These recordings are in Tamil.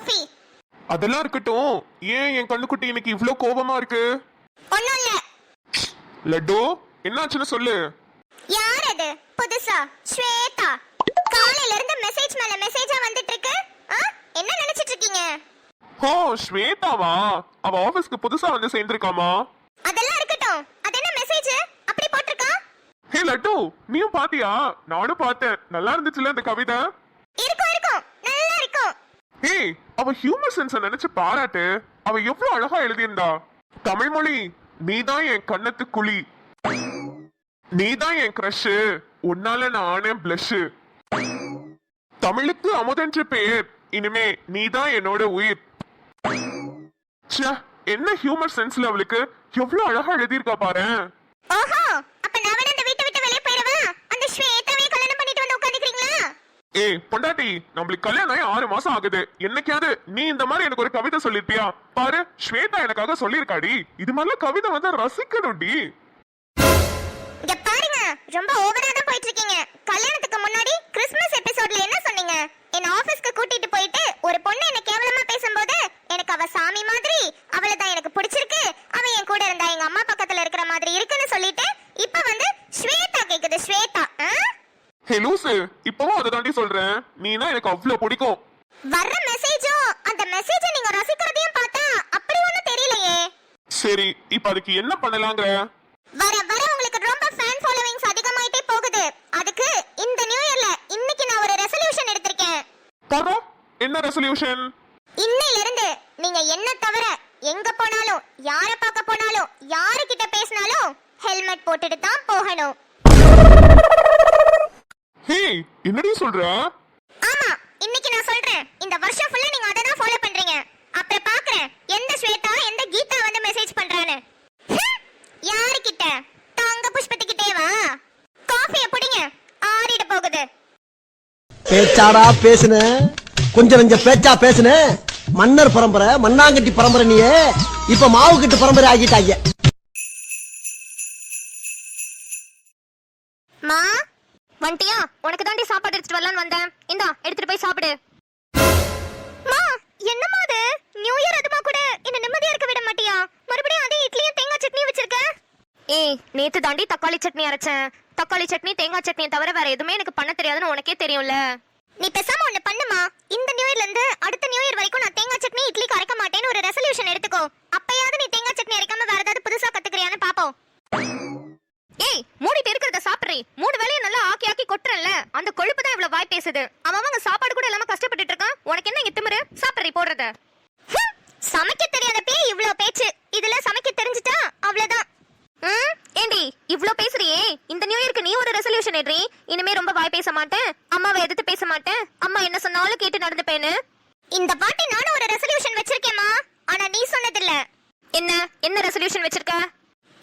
காஃபி. அதெல்லாம் இருக்கட்டும், ஏன் என் கண்ணுக்குட்டி இன்னைக்கு இவ்ளோ கோபமா இருக்கு? ஒண்ணும் இல்ல. லட்டு என்னாச்சுன்னு சொல்லு. யார் அது? புதுசா ஸ்வேதா. காலையில இருந்து மெசேஜ் மேல மெசேஜா வந்துட்டு இருக்கு. என்ன நினைச்சிட்டு இருக்கீங்க? ஓ ஸ்வேதாவா? அவ ஆபீஸ்க்கு புதுசா வந்து சேர்ந்திருக்காமா? அதெல்லாம் இருக்கட்டும், அது என்ன மெசேஜ் அப்படி போட்டிருக்கா? ஹே லட்டு, நீயும் பாத்தியா? நானும் பார்த்தேன். நல்லா இருந்துச்சுல அந்த கவிதை? இருக்கும் இருக்கும், நல்லா இருக்கும். ஹே, அவ ஹியூமர் சென்ஸ நினைச்சு பாராட்டு. அவ எவ்வளவு அழகா எழுதியிருந்தா. தமிழ் மொழி, நீதான் என் கண்ணத்து குழி, நீதான் என் கிரஷ், உன்னால நானே பிளஷ், தமிழுக்கு அமுதென்று பெயர், இனிமே நீதான் என்னோட உயிர். என்ன ஹியூமர் சென்ஸ்ல அவளுக்கு எவ்வளவு அழகா எழுதியிருக்கா பாரு. ஓஹோ, அப்ப நான் அந்த வீட்டை விட்டு வெளியே போயிரவா? அந்த ஸ்வேதாவை கல்யாணம் பண்ணிட்டு வந்து உட்கார்ந்துக்கிறீங்களா? ஏய் பொண்டாட்டி, நம்மளுக்கு கல்யாணம் ஆகி 6 மாசம் ஆகுது. என்னைக்காவது நீ இந்த மாதிரி எனக்கு ஒரு கவிதை சொல்லிருப்பியா? பாரு, ஸ்வேதா எனக்காக சொல்லிருக்காடி. இது மாதிரிலாம் கவிதை வந்து ரசிக்கணும்டி. இங்க பாருங்க, ரொம்ப ஓவரா தான் போயிட்டு இருக்கீங்க. கல்யாணத்துக்கு முன்னாடி கிறிஸ்மஸ் எபிசோட்ல என்ன சொன்னீங்க? என்ன ஆபீஸ்க்கு கூட்டிட்டு போயிட்டு ஒரு பொண்ணு என்ன கேவலமா பேசும்போது எனக்கு அவ சாமி மாதிரி, அவளை தான் எனக்கு பிடிச்சிருக்கு, அவ என் கூட இருந்தா எங்க அம்மா பக்கத்துல இருக்கிற மாதிரி இருக்குன்னு சொல்லிட்டு இப்ப வந்து ஸ்வேதா கேக்குது. ஸ்வேதா ஹே லூசு, இப்பவும் அதை தாண்டி சொல்றேன். நீனா எனக்கு அவ்வளவு பிடிக்கும். வர்ற மெசேஜும் அந்த மெசேஜை நீங்க ரசிக்கிறதையும் பார்த்தா அப்படி ஒண்ணும் தெரியலையே. சரி, இப்ப அதுக்கு என்ன பண்ணலாங்க? வர வர உங்களுக்கு ரொம்ப ஃபேன் ஃபாலோவிங்ஸ் அதிகமாயிட்டே போகுது. அதுக்கு இந்த நியூ இயர்ல இன்னைக்கு நான் ஒரு ரெசல்யூஷன் எடுத்திருக்கேன். பாரு, என்ன ரெசல்யூஷன்? இன்னையில இருந்து நீங்க என்ன தவிர எங்க போனாலும், யார பார்க்க போனாலும், யாருக்கிட்ட பேசினாலும் ஹெல்மெட் போட்டுட்டு தான் போகணும். ஹே, என்னடி சொல்ற? ஆமா, இன்னைக்கு நான் சொல்றேன். இந்த வருஷம் ஃபுல்லா நீங்க அத தான் ஃபாலோ பண்றீங்க. அப்புறம் பார்க்கறேன் எந்த ஸ்வேதா எந்த கீதா வந்து மெசேஜ் பண்றானே. யாருக்கிட்ட? தாங்க புஷ்பதி கிட்டேவா? காஃபிய புடிங்க, ஆறிட போகுது. பேச்சாடா பேசுன, கொஞ்சம் நெஞ்ச பேச்சா பேசுன. மன்னர் பரம்பரை, மண்ணாங்கட்டி பரம்பரை, நீயே இப்ப மாவு கட்டு பரம்பரை ஆகிட்டாங்க. மா வண்டியா, உனக்கு தாண்டி சாப்பாடு எடுத்துட்டு வரலான்னு வந்தேன். இந்தா எடுத்துட்டு போய் சாப்பிடு. மா என்னமா அது? நியூ இயர் அதுமா கூட என்ன நிம்மதியா இருக்க விட மாட்டியா? மறுபடியும் அதே இட்லியும் தேங்காய் சட்னி வச்சிருக்க. ஏய், நேத்து தாண்டி தக்காளி சட்னி அரைச்சேன். தக்காளி சட்னி தேங்காய் சட்னியை தவிர வேற எதுவுமே எனக்கு பண்ண தெரியாதுன்னு உனக்கே தெரியும்ல. நீ பேசாம ஒண்ணு பண்ணுமா, இந்த நியூ இயர்ல இருந்து அடுத்த நியூ இயர் வரைக்கும் நான் தேங்காய் சட்னி இட்லிக்கு அரைக்க மாட்டேன்னு ஒரு ரெசல்யூஷன் எடுத்துக்கோ. அப்பயாவது நீ தேங்காய் சட்னி அரைக்காம வேற ஏதாவது புதுசா கத்துக்கறியான்னு பாப்போம். ஏய், மூடிட்டு இருக்கிறத சாப்பிடுறீ. 3 வேளையை நல்லா ஆக்கி ஆக்கி கொட்டுறல்ல, அந்த கொழுப்பு தான் இவ்வளவு வாய் பேசுது. அவங்க சாப்பாடு கூட இல்லாம கஷ்டப்பட்டுட்டு இருக்கான். உனக்கு என்ன இங்க திமிரு? சாப்பிடுறீ போடுறத. சமைக்க தெரியாத பேய் இவ்ளோ பேச்சு. இதுல சமைக்க தெரிஞ்சிட்டா அவ்வளவுதான். ஏண்டி இவ்ளோ பேசுறியே? இந்த நியூ இயர்க்கு நீ ஒரு ரெசல்யூஷன் எடுறீ. இனிமே ரொம்ப வாய் பேச மாட்டேன், அம்மாவை எதிர்த்து பேச மாட்டேன், அம்மா என்ன சொன்னாலும் கேட்டு நடந்துப்பேன்னு. இந்த பாட்டி நானும் ஒரு ரெசல்யூஷன் வச்சிருக்கேமா, ஆனா நீ சொன்னதில்ல. என்ன என்ன ரெசல்யூஷன் வச்சிருக்க?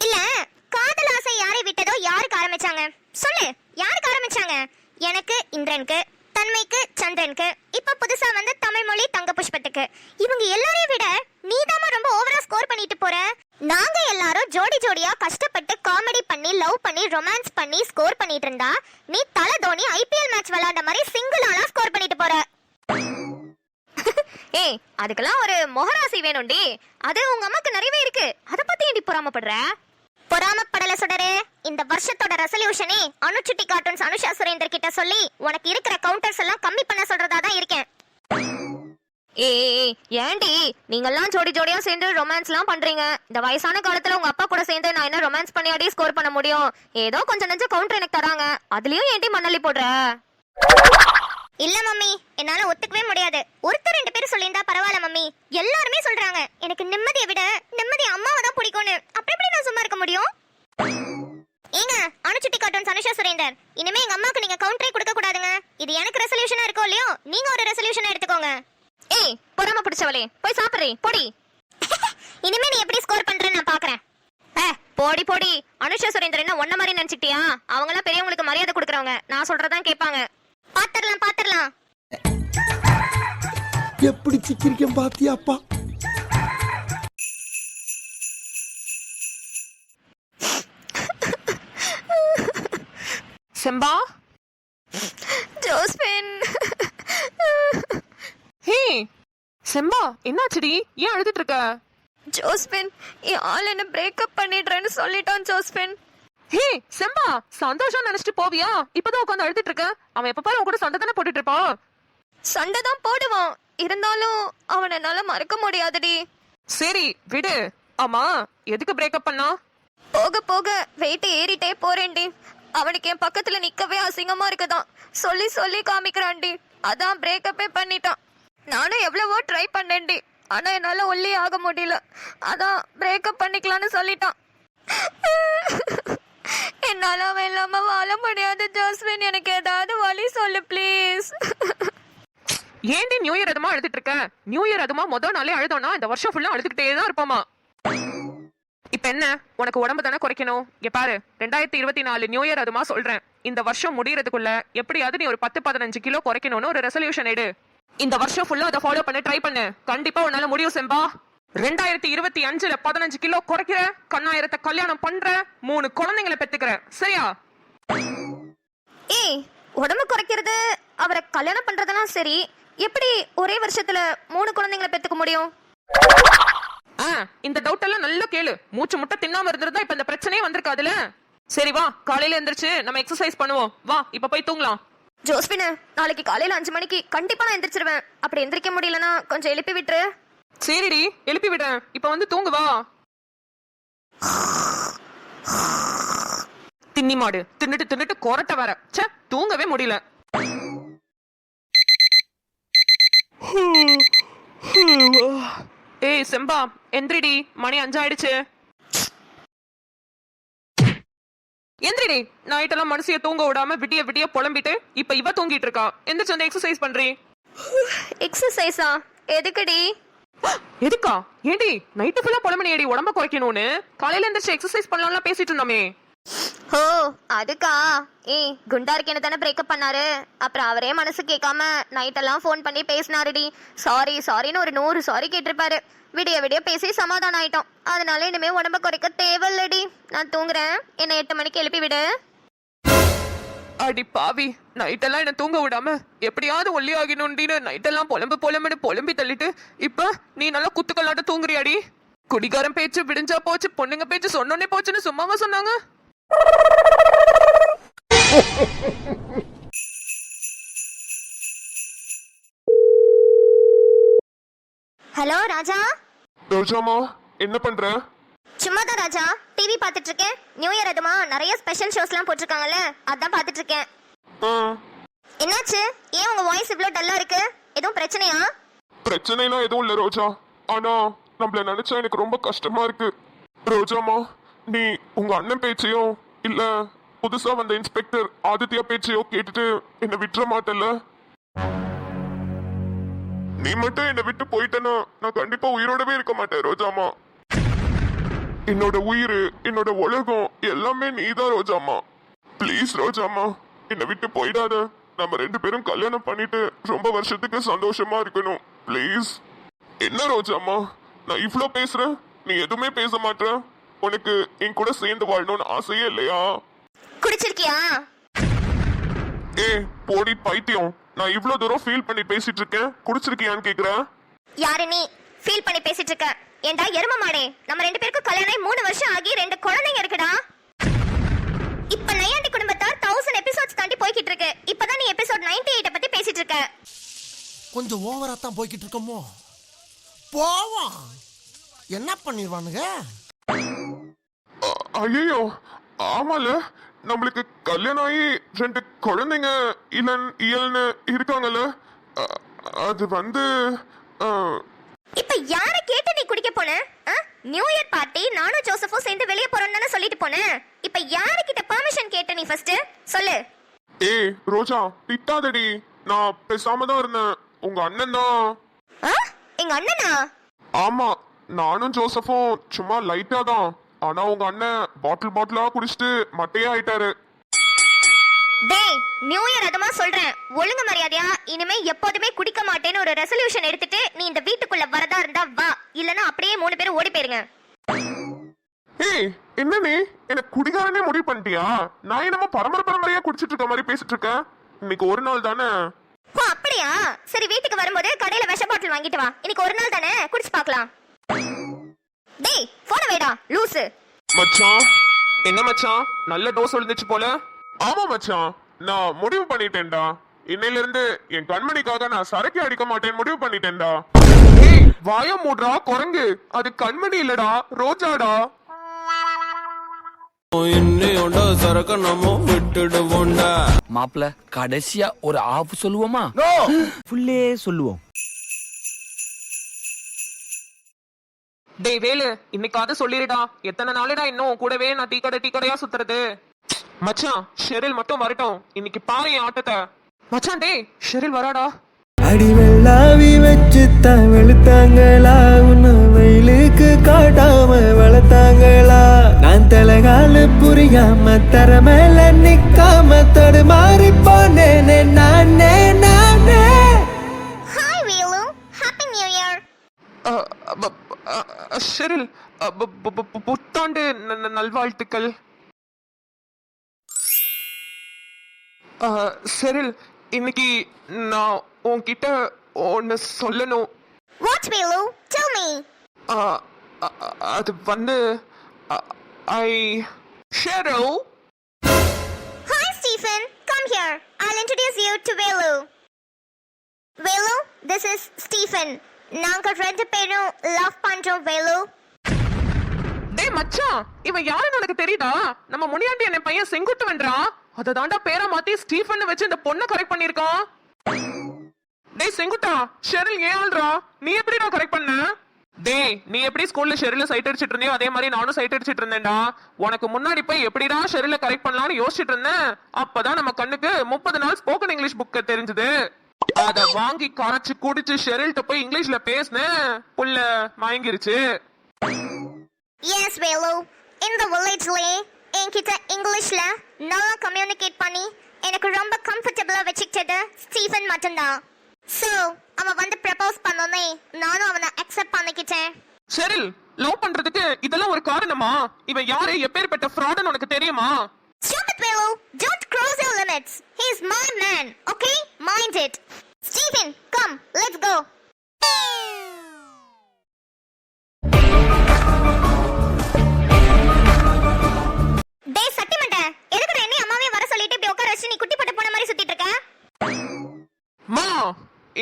இல்ல, காதல் ஆசை யாரை விட்டதோ யாருக்கு ஆரம்பிச்சாங்க சொல்லு? யாருக்கு ஆரம்பிச்சாங்க? எனக்கு இந்திரனுக்கு, தன்மைக்கு சந்திரனுக்கு, இப்ப புதுசா வந்து தமிழ் மொழி தங்க புஷ்பத்துக்கு. இவங்க எல்லாரையும் விட நீதாமா ரொம்ப ஓவரா ஸ்கோர் பண்ணிட்டு போற. நாங்க எல்லாரும் ஜோடி ஜோடியா கஷ்டப்பட்டு காமெடி பண்ணி, லவ் பண்ணி, ரொமான்ஸ் பண்ணி ஸ்கோர் பண்ணிட்டு இருந்தா, நீ தல தோனி ஐபிஎல் மேட்ச் விளையாண்ட மாதிரி சிங்கிள் ஆளா ஸ்கோர் பண்ணிட்டு போற. ஏய், அதுக்கெல்லாம் ஒரு மொஹராசி வேணும்டி. அது உங்க அம்மாக்கு நிறையவே இருக்கு. அத பத்தி ஏண்டி பொறாமப்படுற? பொறாமப்படல சுடரே. இந்த வருஷத்தோட ரெசல்யூஷனே அனுச்சுட்டி கார்ட்டூன்ஸ் அனுஷா சுரேந்தர் கிட்ட சொல்லி உனக்கு இருக்கிற கவுண்டர்ஸ் எல்லாம் கம்மி பண்ண சொல்றதா தான் இருக்கேன். ஏய் ஏண்டி நீங்கெல்லாம் ஜோடி ஜோடியா சேர்ந்து ரொமான்ஸ்லாம் பண்றீங்க? இந்த வயசான காலத்துல உங்க அப்பா கூட சேர்ந்து நான் என்ன ரொமான்ஸ் பண்ணியாடி ஸ்கோர் பண்ண முடியும்? ஏதோ கொஞ்சம் நெஞ்ச கவுண்டர் எனக்கு தராங்க, அதுலயும் ஏண்டி மண்ணள்ளி போடுற? இல்ல மம்மி, என்னால ஒத்துக்கவே முடியாது. ஒருத்தர் 2 பேர் சொல்லியிருந்தா பரவாயில்ல மம்மி. எல்லாருமே சொல்றாங்க எனக்கு நிம்மதியை விட நிம்மதி அம்மாவை தான் பிடிக்கும்னு. அப்புறம் எப்படி நான் சும்மா இருக்க முடியும்? ஏங்க அனுச்சுட்டி கார்ட்டூன்ஸ் அனுஷா சுரேந்தர், இனிமே எங்க அம்மாக்கு நீங்க கவுண்டரே கொடுக்க கூடாதுங்க. இது எனக்கு ரெசல்யூஷனா இருக்கோ இல்லையோ, நீங்க ஒரு ரெசல்யூஷனா எடுத்துக்கோங்க. ஏய் பொறாம பிடிச்சவளே, போய் சாப்பிடுறீ போடி. இனிமே நீ எப்படி ஸ்கோர் பண்றேன்னு நான் பாக்குறேன். போடி போடி. அனுஷா சுரேந்தர் என்ன ஒன்ன மாதிரி நினைச்சிட்டியா? அவங்க எல்லாம் பெரியவங்களுக்கு மரியாதை கொடுக்கறவங்க, நான் சொல்றதான் கேட்பாங்க. பாத்துறலாம் பாத்துறலாம். எப்படி சிக்கிரிக்கம் பாத்தியாப்பா? செம்பா, ஜோஸ்பின். ஹே செம்பா என்னாச்சுடி? ஏன் அழுதுட்டு இருக்க? ஜோஸ்பின் என் ஆள் என்ன பிரேக்கப் பண்ணிடுறேன்னு சொல்லிட்டான் ஜோஸ்பின். ஹே செம்பா, சந்தோஷம் நினைச்சிட்டு போவியா? இப்பதான் உட்காந்து அழுதுட்டு இருக்க. அவன் எப்ப பாரு உன் கூட சண்டை தானே போட்டுட்டு இருப்பான். சண்டை தான் போடுவான், இருந்தாலும் அவனை என்னால மறக்க முடியாதுடி. சரி விடு. ஆமா, எதுக்கு பிரேக்கப் பண்ணா? போக போக வெயிட் ஏறிட்டே போறேன்டி. அவனுக்கு என் பக்கத்துல நிக்கவே அசிங்கமா இருக்குதான். சொல்லி சொல்லி காமிக்கிறான்டி. அதான் பிரேக்கப்பே பண்ணிட்டான். நானும் எவ்வளவோ ட்ரை பண்ணேன்டி, ஆனா என்னால ஒல்லி ஆக முடியல. அதான் பிரேக்கப் பண்ணிக்கலாம்னு சொல்லிட்டான். என்னால அவன் இல்லாம வாழ முடியாது ஜோஸ்வின். எனக்கு ஏதாவது வழி சொல்லு ப்ளீஸ். ஏண்டி நியூ இயர் அதுமா அழுதுட்டு இருக்க? நியூ இயர் அதுமா முதல் நாளே அழுதோன்னா இந்த வருஷம் ஃபுல்லா அழுதுகிட்டே தான் இருப்போமா. இப்ப என்ன, உனக்கு உடம்பு தானே குறைக்கணும். இங்க பாரு, 2024 நியூ இயர் அதுமா சொல்றேன். இந்த வருஷம் முடியறதுக்குள்ள எப்படியாவது நீ ஒரு 10-15 கிலோ குறைக்கணும்னு ஒரு ரெசல்யூஷன் எடு. இந்த வருஷம் ஃபுல்லா அதை ஃபாலோ பண்ண ட்ரை பண்ணு. கண்டிப்பா உன்னால முடியும் செம்பா. 2025ல 15 கிலோ குறைக்கிற, கண்ணாயிரத்தை கல்யாணம் பண்ற, 3 குழந்தைங்களை பெத்துக்கிற, சரியா? ஏய், உடம்பு குறைக்கிறது அவரை கல்யாணம் பண்றதெல்லாம் சரி, எப்படி ஒரே வருஷத்துல 3 குழந்தைங்களை பெத்துக்க முடியும்? இந்த டவுட் எல்லாம் நல்லா கேளு. மூச்சு முட்டை தின்னாம இருந்திருந்தா இப்ப இந்த பிரச்சனையே வந்திருக்காதுல. சரி வா, காலையில எந்திரிச்சு நம்ம எக்ஸசைஸ் பண்ணுவோம். வா, இப்ப போய் தூங்கலாம். ஜோஸ்பின், நாளைக்கு காலையில 5 மணிக்கு கண்டிப்பா நான் எந்திரிச்சிருவேன். அப்படி எந்திரிக்க முடியலன்னா கொஞ்சம் எழுப்பி விட்டுரு. சரிடி, எழுப்பி விடுறேன். இப்ப வந்து தூங்கு வா. தின்னி மாடு தின்னுட்டு தின்னுட்டு கொரட்ட வர. ச்சே, தூங்கவே முடியல. ஏய் செம்பா, எந்திரிடி, மணி 5 ஆயிடுச்சு. எந்திரிடி. நைட்டெல்லாம் மனசிய தூங்க விடாம விடிய விடிய புலம்பிட்டு இப்ப இவ தூங்கிட்டு இருக்கா. எந்திரிச்சு வந்து எக்ஸசைஸ் பண்றீ. எக்ஸசைஸா? எதுக்குடி? எதுக்கா? ஏடி நைட்டு ஃபுல்லா புலம்பணியடி உடம்ப குறைக்கணும்னு. காலையில எந்திரிச்சு எக்ஸசைஸ் பண்ணலாம்லாம் பேசிட்டு இருந்தோமே. ஓ அதுக்கா? ஏய், குண்டா இருக்கேன்னு தானே பிரேக்கப் பண்ணாரு. அப்புறம் அவரே மனசு கேட்காம நைட்டெல்லாம் ஃபோன் பண்ணி பேசினாருடி. சாரி சாரின்னு ஒரு 100 சாரி கேட்டிருப்பாரு. விடிய விடிய பேசி சமாதானம் ஆயிட்டோம். அதனால இனிமே உடம்ப குறைக்க தேவையில்லடி. நான் தூங்குறேன், என்னை 8 மணிக்கு எழுப்பி விடு. அடி பாவி, நைட்டெல்லாம் என்ன தூங்க விடாம எப்படியாவது ஒல்லி ஆகணும்னு நைட்டெல்லாம் புலம்புன்னு புலம்பி தள்ளிட்டு இப்ப நீ நல்லா குத்துக்கல்லாட்ட தூங்குறியாடி. குடிகாரம் பேச்சு விடிஞ்சா போச்சு, பொண்ணுங்க பேச்சு சொன்னோன்னே போச்சுன்னு சும்மாவா சொன்னாங்க? ஹலோ ராஜா. ரோஜாமா, என்ன பண்ற? சும்மாதான் ராஜா, டிவி பார்த்துட்டு இருக்கேன். நியூ இயர் அதுமா நிறைய ஸ்பெஷல் ஷோஸ்லாம் போட்டிருக்காங்கல்ல, அதான் பார்த்துட்டு இருக்கேன். என்னாச்சு? ஏன் உங்க வாய்ஸ் இவ்ளோ டல்லா இருக்கு? எதுவும் பிரச்சனையா? பிரச்சனைலாம் எதுவும் இல்ல ரோஜா. ஆனா நம்மள நினைச்சா எனக்கு ரொம்ப கஷ்டமா இருக்கு. ரோஜாமா, நீ உங்க அண்ணன் பேச்சையோ இல்ல புதுசா வந்த இன்ஸ்பெக்டர் ஆதித்யா பேச்சையோ கேட்டுட்டு என்ன விட்டுற மாட்டல? நீ மட்டும் என்னை விட்டு போயிட்டனா நான் கண்டிப்பா உயிரோடவே இருக்க மாட்டேன் ரோஜாமா. என்னோட உயிர், என்னோட உலகம் எல்லாமே நீதான் ரோஜாமா. ப்ளீஸ் ரோஜாமா, என்னை விட்டு போயிடாத. நம்ம 2 பேரும் கல்யாணம் பண்ணிட்டு ரொம்ப வருஷத்துக்கு சந்தோஷமா இருக்கணும் ப்ளீஸ். என்ன ரோஜாமா, நான் இவ்ளோ பேசுறேன், நீ எதுவுமே பேச மாட்டேற. உனக்கு என் கூட சேர்ந்து வாழணும்னு ஆசையே இல்லையா? குடிச்சிருக்கியா? ஏ போடி பைத்தியம், நான் இவ்ளோ தூரம் ஃபீல் பண்ணி பேசிட்டு இருக்கேன், குடிச்சிருக்கியான்னு கேக்குறேன். யாரு நீ ஃபீல் பண்ணி பேசிட்டு இருக்க? ஏண்டா எரும மாடே, நம்ம 2 பேருக்கும் கல்யாணம் 3 வருஷம் ஆகி 2 குழந்தைங்க இருக்குடா. இப்ப நையாண்டி குடும்பத்தார் 1000 எபிசோட்ஸ் தாண்டி போய்கிட்டு இருக்கு. இப்பதான் நீ எபிசோட் 98 பத்தி பேசிட்டு இருக்க. கொஞ்சம் ஓவரா தான் போய்கிட்டு இருக்கோமோ? போவோம், என்ன பண்ணிடுவானுங்க? ஐயோ ஆமால, நம்மளுக்கு கல்யாணம் ஆகி 2 குழந்தைங்க இயல்னு இருக்காங்கல்ல. அது வந்து இப்ப யார கேட்டு நீ குடிக்க போன? நியூ இயர் பார்ட்டி நானும் ஜோசஃபும் சேர்ந்து வெளிய போறோம்னு தானே சொல்லிட்டு போனேன். இப்ப யார்கிட்ட பெர்மிஷன் கேட்ட நீ ஃபர்ஸ்ட் சொல்லு. ஏய் ரோஜா, திட்டாதடி. நான் பேசாம தான் இருந்தேன். உங்க அண்ணன் தான். எங்க அண்ணனா? ஆமா, நானும் ஜோசஃபும் சும்மா லைட்டா தான். ஆனா உங்க அண்ணன் பாட்டிலா குடிச்சிட்டு மட்டையே ஆயிட்டாரு. டேய், நியூ இயர் அதுமா சொல்றேன், ஒழுங்கு மரியாதையா இனிமே எப்போதுமே குடிக்க மாட்டேன்னு ஒரு ரெசல்யூஷன் எடுத்துட்டு நீ இந்த வீட்டுக்குள்ள வரதா இருந்தா வா, இல்லனா அப்படியே 3 பேரும் ஓடி போயிருங்க. ஏய் என்ன நீ என்ன குடிகாரனே முடிவு பண்ணிட்டியா? நான் என்னமோ பரம்பரையா குடிச்சிட்டு இருக்க மாதிரி பேசிட்டு இருக்கேன். இன்னைக்கு ஒரு நாள் தானே. அப்படியா? இல்லையா? சரி வீட்டுக்கு வரும்போது கடையில விஷ பாட்டில் வாங்கிட்டு வா. இன்னைக்கு ஒரு நாள் தானே, குடிச்சு பார்க்கலாம். டேய் போன வேடா லூசு. மச்சான் என்ன மச்சான், நல்ல டோஸ் விழுந்துச்சு போல. ஆமா மச்சான், நான் முடிவு பண்ணிட்டேன்டா. இன்னையில இருந்து என் கண்மணிக்காக நான் சரக்கு அடிக்க மாட்டேன் முடிவு பண்ணிட்டேன்டா. ஏய் வாய மூடுறா குரங்கு, அது கண்மணி இல்லடா ரோஜாடா. இன்னையோட சரக்க நம்ம விட்டுடுவோண்டா. மாப்பிள கடைசியா ஒரு ஆஃப் சொல்லுவோமா? ஃபுல்லே சொல்லுவோம். டேய் வேலு, இன்னைக்காவது சொல்லிடுடா. எத்தனை நாளுடா இன்னும் உன் கூடவே நான் டீ கடையா சுத்துறது? மச்சான் ஷெரில் மட்டும் வரட்டும், இன்னைக்கு பாரு என் ஆட்டத்தை. மச்சான் டேய் ஷெரில் வராடா. அடிவெள்ளாவி வச்சு தான் வெளுத்தாங்களா, உன்னை வெயிலுக்கு காட்டாம வளர்த்தாங்களா? நான் தலைகால புரியாம தர மேல நிக்காம தடுமாறி போனேனே நானே. Hi Velu, happy new year. Sheryl புத்தாண்டு நல்வாழ்த்துக்கள். ஷெரில் இன்னைக்கு நான் உன்கிட்ட ஒன்னு சொல்லணும். What Velu? Tell me. அது வந்து ஐ Sheryl. Hi Stephen, come here. I'll introduce you to Velu. Velu, this is Stephen. நாங்க ரெண்டு பேரும் லவ் பண்றோம் Velu. டேய் மச்சான், இவன் யாருன்னு உனக்கு தெரியுதா? நம்ம முனியாண்டி என்ன பையன் செங்குட்டு வென்றான். அத தாண்டா பேரை மாத்தி ஸ்டீஃபன் வச்சு இந்த பொண்ணை கரெக்ட் பண்ணிருக்கான். டேய் செங்குட்டா, ஷெரில் ஏன் ஆள்றா? நீ எப்படிடா கரெக்ட் பண்ண? டேய் நீ எப்படி ஸ்கூல்ல ஷெரில சைட் அடிச்சிட்டு இருந்தியோ அதே மாதிரி நானும் சைட் அடிச்சிட்டு இருந்தேன்டா. உனக்கு முன்னாடி போய் எப்படிடா ஷெரில கரெக்ட் பண்ணலாம்னு யோசிச்சுட்டு இருந்தேன். அப்பதான் நம்ம கண்ணுக்கு 30 நாள் ஸ்போக்கன் இங்கிலீஷ் புக்க தெரிஞ்சது. அத வாங்கி கரைச்சு குடிச்சு ஷெரில்ட்ட போய் இங்கிலீஷ்ல பேசினேன். புள்ள மயங்கிருச்சு. Yes Velu, இந்த வில்லேஜ்ல என்கிட்ட இங்கிலீஷ்ல நல்லா கம்யூனிகேட் பண்ணி எனக்கு ரொம்ப கம்ஃபர்டபிளா வச்சுக்கிட்டது ஸ்டீஃபன் மட்டும்தான். சோ அவன் வந்து ப்ரப்போஸ் பண்ணோனே நானும் அவனை அக்செப்ட் பண்ணிக்கிட்டேன். ஷெரில் லவ் பண்றதுக்கு இதெல்லாம் ஒரு காரணமா? இவன் யாரு, எப்பேற்பட்ட ஃப்ராட்னு உனக்கு தெரியுமா? Stop it Velu, don't cross your limits. He is my man, okay? Mind it. Stephen, come, let's go. டேய் சட்டிமண்ட, எதுக்குடா என்னை அம்மாவே வர சொல்லிட்டு இப்படி உட்கார வச்சு நீ குட்டி போட்ட போன மாதிரி சுத்திட்டு இருக்க? மா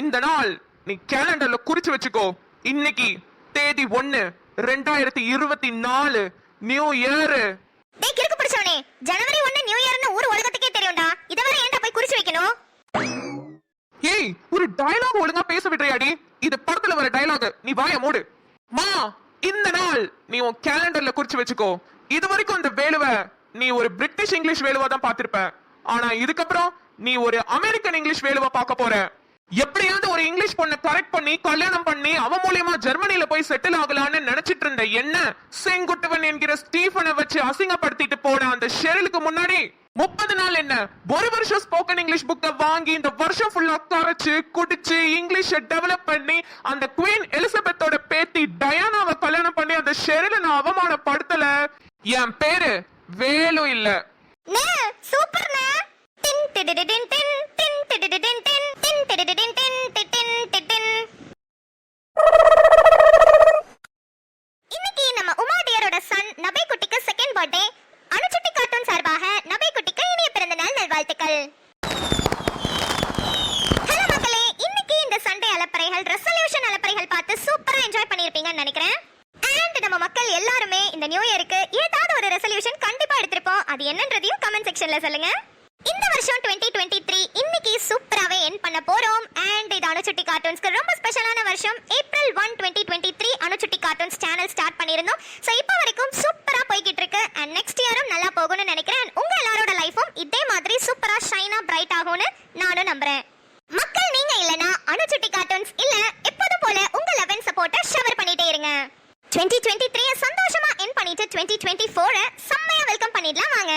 இந்த நாள் நீ கேலண்டர்ல குறிச்சு வச்சுக்கோ. இன்னைக்கு தேதி 1 2024 நியூ இயர். டேய் கிறுக்கு பிடிச்சவனே, ஜனவரி 1 நியூ இயர்னு ஊர் உலகத்துக்கே தெரியும்டா. இத வரை ஏன்டா போய் குறிச்சு வைக்கணும்? ஏய் ஒரு டயலாக் ஒழுங்கா பேச விடுறியாடி? இது படத்துல வர டயலாக், நீ வாய மூடு. மா இந்த நாள் நீ உன் கேலண்டர்ல குறிச்சு வச்சுக்கோ. இது வரைக்கும் இந்த வேலுவை நீ ஒரு பிரிட்டிஷ் இங்கிலீஷ் வேலுவா தான் பாத்திருப்ப. ஆனா இதுக்கப்புறம் நீ ஒரு அமெரிக்கன் இங்கிலீஷ் வேலுவா பார்க்க போற. எப்படியாவது ஒரு இங்கிலீஷ் பொண்ணை கரெக்ட் பண்ணி கல்யாணம் பண்ணி அவன் மூலியமா ஜெர்மனில போய் செட்டில் ஆகலான்னு நினைச்சிட்டு இருந்த என்ன செங்குட்டுவன் என்கிற ஸ்டீஃபனை வச்சு அசிங்கப்படுத்திட்டு போன அந்த ஷெரிலுக்கு முன்னாடி 30 நாள் என்ன, ஒரு வருஷம் ஸ்போக்கன் இங்கிலீஷ் புக்க வாங்கி இந்த வருஷம் ஃபுல்லா கரைச்சு குடிச்சு இங்கிலீஷ டெவலப் பண்ணி அந்த குவீன் எலிசபெத்தோட பேத்தி டயானாவை கல்யாணம் பண்ணி அந்த ஷெரிலை நான் அவமானப்படுத்தல. என் பேரு வேலு இல்ல. நே சூப்பர்ண்ணே. டின் டிடிடின் டின் டின் டிடிடின் டின் டின் டிடிடின் டின் டிடின் டிடின். இன்னைக்கு நம்ம உமா டியரோட சன் நபை குட்டிக்கு செகண்ட் பர்த்டே. அனுச்சுட்டி கார்ட்டூன் சார்பாக நபை குட்டிக்கு இனிய பிறந்த நாள் நல்வாழ்த்துக்கள். ஹலோ மக்களே, இன்னைக்கு இந்த சண்டே அலப்பறைகள் ரெசல்யூஷன் அலப்பறைகள் பார்த்து சூப்பரா என்ஜாய் பண்ணிருப்பீங்கன்னு நினைக்கிறேன். அண்ட் நம்ம மக்கள் எல்லாருமே இந்த நியூ இயருக்கு ஏதாவது ஒரு ரெசல்யூஷன் கண்டிப்பா எடுத்திருப்போம். அது என்னன்றதையும் கமெண்ட் செக்ஷன்ல சொல்லுங்க. இந்த வருஷம் 2023 இன்னைக்கு சூப்பராவே எண்ட் பண்ண போறோம். அண்ட் இது அனுச்சுட்டி கார்ட்டூன்ஸ்க்கு ரொம்ப ஸ்பெஷலான வருஷம். ஏப்ரல் 1, 2023 அனுச்சுட்டி கார்ட்டூன்ஸ் சேனல் ஸ்டார்ட் பண்ணிருந்தோம். சோ இப்போ வரைக்கும் சூப்பரா போய்கிட்டு இருக்கு. அண்ட் நெக்ஸ்ட் இயரும் நல்லா போகும்னு நினைக்கிறேன். உங்க எல்லாரோட லைஃபும் இதே மாதிரி சூப்பரா ஷைனா பிரைட் ஆகும்னு நானும் நம்புறேன். மக்கள் நீங்க இல்லனா அனுச்சுட்டி கார்ட்டூன்ஸ் இல்ல எப்போதும் போல உங்க லெவன் சப்போர்ட்டை ஷவர் பண்ணிட்டே இருங்க. 2023 சந்தோஷமா எண்ட் பண்ணிட்டு 2024 செம்மையா வெல்கம் பண்ணிடலாம் வாங்க.